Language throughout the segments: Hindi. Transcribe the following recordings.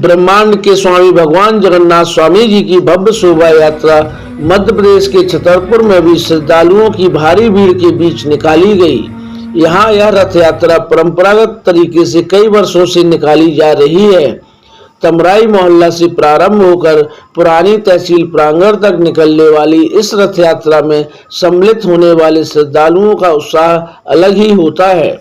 ब्रह्मांड के स्वामी भगवान जगन्नाथ स्वामी जी की भव्य शोभा यात्रा मध्य प्रदेश के छतरपुर में भी श्रद्धालुओं की भारी भीड़ के बीच निकाली गई। यहाँ यह रथ यात्रा परंपरागत तरीके से कई वर्षों से निकाली जा रही है। तमराई मोहल्ला से प्रारंभ होकर पुरानी तहसील प्रांगण तक निकलने वाली इस रथ यात्रा में सम्मिलित होने वाले श्रद्धालुओं का उत्साह अलग ही होता है।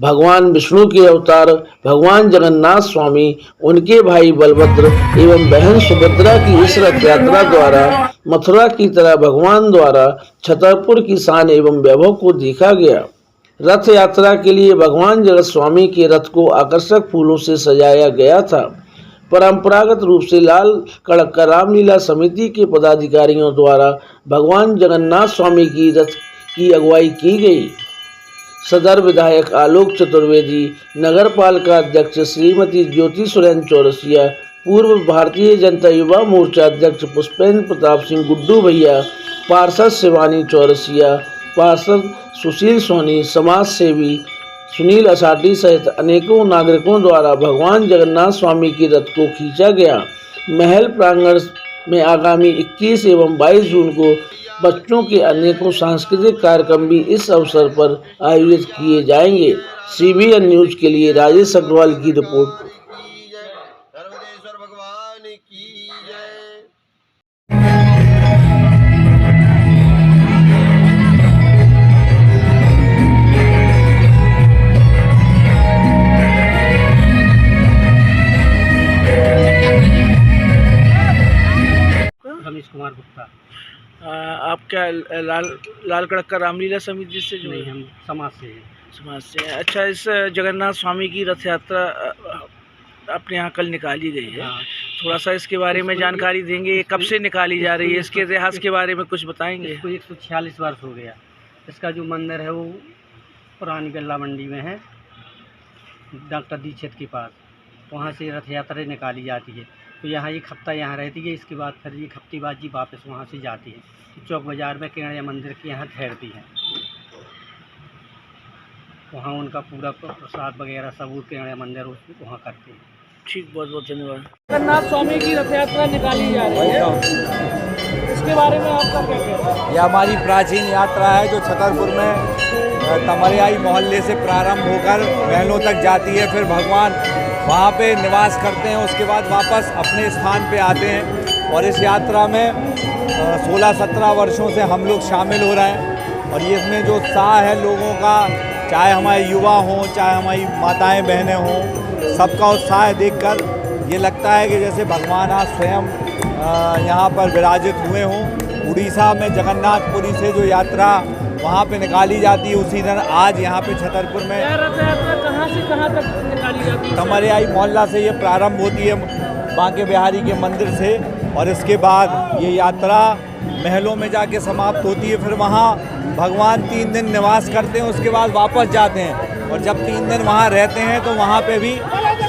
भगवान विष्णु के अवतार भगवान जगन्नाथ स्वामी, उनके भाई बलभद्र एवं बहन सुभद्रा की इस रथ यात्रा द्वारा मथुरा की तरह भगवान द्वारा छतरपुर की शान एवं वैभव को देखा गया। रथ यात्रा के लिए भगवान जगत स्वामी के रथ को आकर्षक फूलों से सजाया गया था। परंपरागत रूप से लाल कड़क का रामलीला समिति के पदाधिकारियों द्वारा भगवान जगन्नाथ स्वामी की रथ की अगुवाई की गई। सदर विधायक आलोक चतुर्वेदी, नगर पालिका अध्यक्ष श्रीमती ज्योति सुरेन चौरसिया, पूर्व भारतीय जनता युवा मोर्चा अध्यक्ष पुष्पेंद्र प्रताप सिंह गुड्डू भैया, पार्षद शिवानी चौरसिया, पार्षद सुशील सोनी, समाज सेवी सुनील असाटी सहित अनेकों नागरिकों द्वारा भगवान जगन्नाथ स्वामी की रथ को खींचा गया। महल प्रांगण में आगामी 21 एवं 22 जून को बच्चों के अनेकों सांस्कृतिक कार्यक्रम भी इस अवसर पर आयोजित किए जाएंगे। CBN न्यूज के लिए राजेश अग्रवाल की रिपोर्ट। रमेश कुमार गुप्ता। आप क्या लाल कड़क का रामलीला समिति से जुड़े? नहीं, हम समाज से हैं। समाज से। अच्छा, इस जगन्नाथ स्वामी की रथ यात्रा अपने यहाँ कल निकाली गई है। हाँ। थोड़ा सा इसके बारे में जानकारी देंगे, कब से निकाली जा रही है, इसके इतिहास के बारे में कुछ बताएंगे? इसको 146 वर्ष हो गया। इसका जो मंदिर है वो पुरानी गल्ला मंडी में है, डॉक्टर दीक्षित के पास। वहाँ से रथ यात्रा निकाली जाती है। तो यहाँ एक हफ्ता यहाँ रहती है, इसके बाद फिर एक हफ्ते बाद जी वापस वहाँ से जाती है। चौक बाज़ार में केवड़िया मंदिर के यहाँ ठहरती है। वहाँ उनका पूरा प्रसाद वगैरह सब वो केवड़िया मंदिर वहाँ करते हैं। ठीक, बहुत बहुत धन्यवाद। जगन्नाथ स्वामी की रथ यात्रा निकाली जा रही है, इसके बारे में आपका क्या कहना है? यह हमारी प्राचीन यात्रा है जो छतरपुर में तमरियाई मोहल्ले से प्रारंभ होकर महलों तक जाती है। फिर भगवान वहाँ पे निवास करते हैं, उसके बाद वापस अपने स्थान पे आते हैं। और इस यात्रा में 16-17 वर्षों से हम लोग शामिल हो रहे हैं। और ये इसमें जो उत्साह है लोगों का, चाहे हमारे युवा हों, चाहे हमारी माताएं बहनें हों, सबका उत्साह देखकर ये लगता है कि जैसे भगवान आज स्वयं यहाँ पर विराजित हुए हों। उड़ीसा में जगन्नाथपुरी से जो यात्रा वहाँ पे निकाली जाती है, उसी दिन आज यहाँ पे छतरपुर में रथ यात्रा कहाँ से कहाँ तक निकाली जाती है? तमरियाई मोहल्ला से ये प्रारंभ होती है, बांके बिहारी के मंदिर से। और इसके बाद ये यात्रा महलों में जाके समाप्त होती है। फिर वहाँ भगवान 3 दिन निवास करते हैं, उसके बाद वापस जाते हैं। और जब 3 दिन वहाँ रहते हैं तो वहाँ पे भी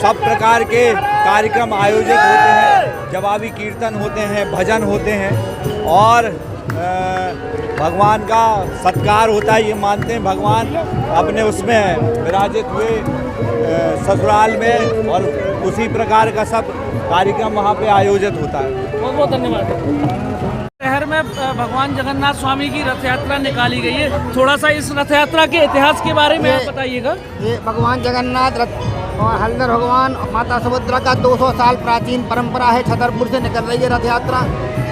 सब प्रकार के कार्यक्रम आयोजित होते हैं। जवाबी कीर्तन होते हैं, भजन होते हैं और भगवान का सत्कार होता है। ये मानते हैं भगवान अपने उसमें विराजित हुए ससुराल में, और उसी प्रकार का सब कार्यक्रम वहाँ पे आयोजित होता है। बहुत बहुत धन्यवाद। शहर में भगवान जगन्नाथ स्वामी की रथ यात्रा निकाली गई है, थोड़ा सा इस रथ यात्रा के इतिहास के बारे में आप बताइएगा। ये भगवान जगन्नाथ रथ और हल्दर भगवान माता सुभद्रा का 200 साल प्राचीन परंपरा है। छतरपुर से निकल रही है रथ यात्रा।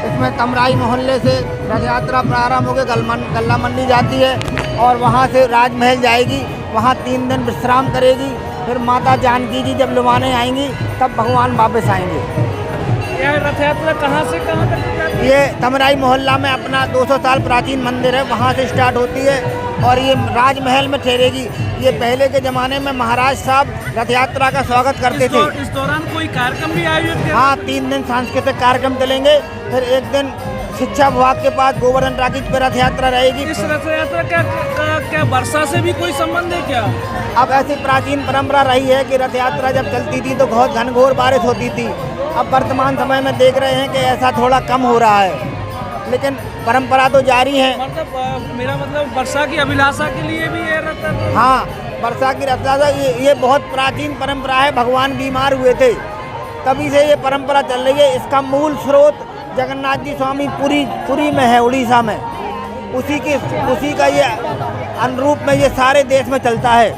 इसमें तमराई मोहल्ले से रथ यात्रा प्रारंभ होकर गल्ला मंडी जाती है और वहाँ से राजमहल जाएगी। वहाँ 3 दिन विश्राम करेगी। फिर माता जानकी जी जब लुभाने आएंगी तब भगवान वापस आएंगे। यह रथ यात्रा कहाँ से कहाँ तक जाती है? ये तमराई मोहल्ला में अपना 200 साल प्राचीन मंदिर है, वहाँ से स्टार्ट होती है और ये राजमहल में ठहरेगी। ये पहले के ज़माने में महाराज साहब रथ यात्रा का स्वागत करते थे। इस दौरान कोई कार्यक्रम भी आयोजित किया? हाँ, 3 दिन सांस्कृतिक कार्यक्रम चलेंगे। फिर एक दिन शिक्षा विभाग के पास गोवर्धन टाकीज पर रथ यात्रा रहेगी। इस रथ यात्रा क्या वर्षा से भी कोई संबंध है क्या? अब ऐसी प्राचीन परंपरा रही है कि रथ यात्रा जब चलती थी तो बहुत घनघोर बारिश होती थी। अब वर्तमान समय में देख रहे हैं कि ऐसा थोड़ा कम हो रहा है, लेकिन परंपरा तो जारी है। मतलब मेरा मतलब वर्षा की अभिलाषा के लिए भी ये रथ यात्रा? हाँ, वर्षा की रथ यात्रा ये बहुत प्राचीन परंपरा है। भगवान बीमार हुए थे तभी से ये परंपरा चल रही है। इसका मूल स्रोत जगन्नाथ जी स्वामी पुरी में है, उड़ीसा में। उसी का ये अनुरूप में ये सारे देश में चलता है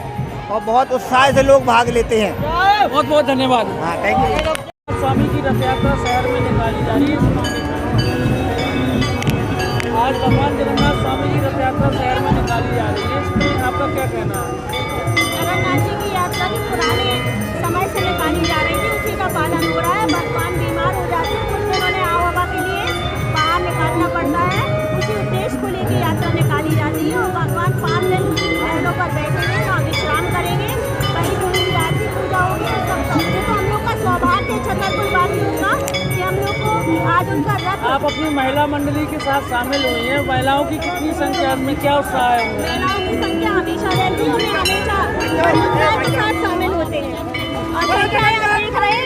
और बहुत उत्साह से लोग भाग लेते हैं। बहुत बहुत धन्यवाद। हाँ, थैंक यू। स्वामी की रथ यात्रा शहर में निकाली जा रही है। आज भगवान जगन्नाथ स्वामी की रथ यात्रा शहर में निकाली जा रही है, इसमें आपका क्या कहना है? जगन्नाथ जी की यात्रा की पुराने समय से निकाली जा रही थी, उसी का पालन हो रहा है। भगवान बीमार हो जाते हैं, कुछ दिनों ने आव हवा के लिए बाहर निकालना पड़ता है, उसी उद्देश्य को लेकर यात्रा निकाली जाती है। और भगवान 5 दिन महलों पर बैठेंगे और विश्राम करेंगे, कहीं गुरु की आरती पूजा होगी। तो हम लोग का सौभाग्य है छतरपुर वासियों का कि हम लोग को आज उनका रथ। आप अपनी महिला मंडली के साथ शामिल हुई हैं, महिलाओं की कितनी संख्या में क्या उत्साह है? महिलाओं की संख्या हमेशा रहती है, उन्हें हमेशा उत्साह के साथ शामिल होते हैं। और संख्या आप देख रहे हैं,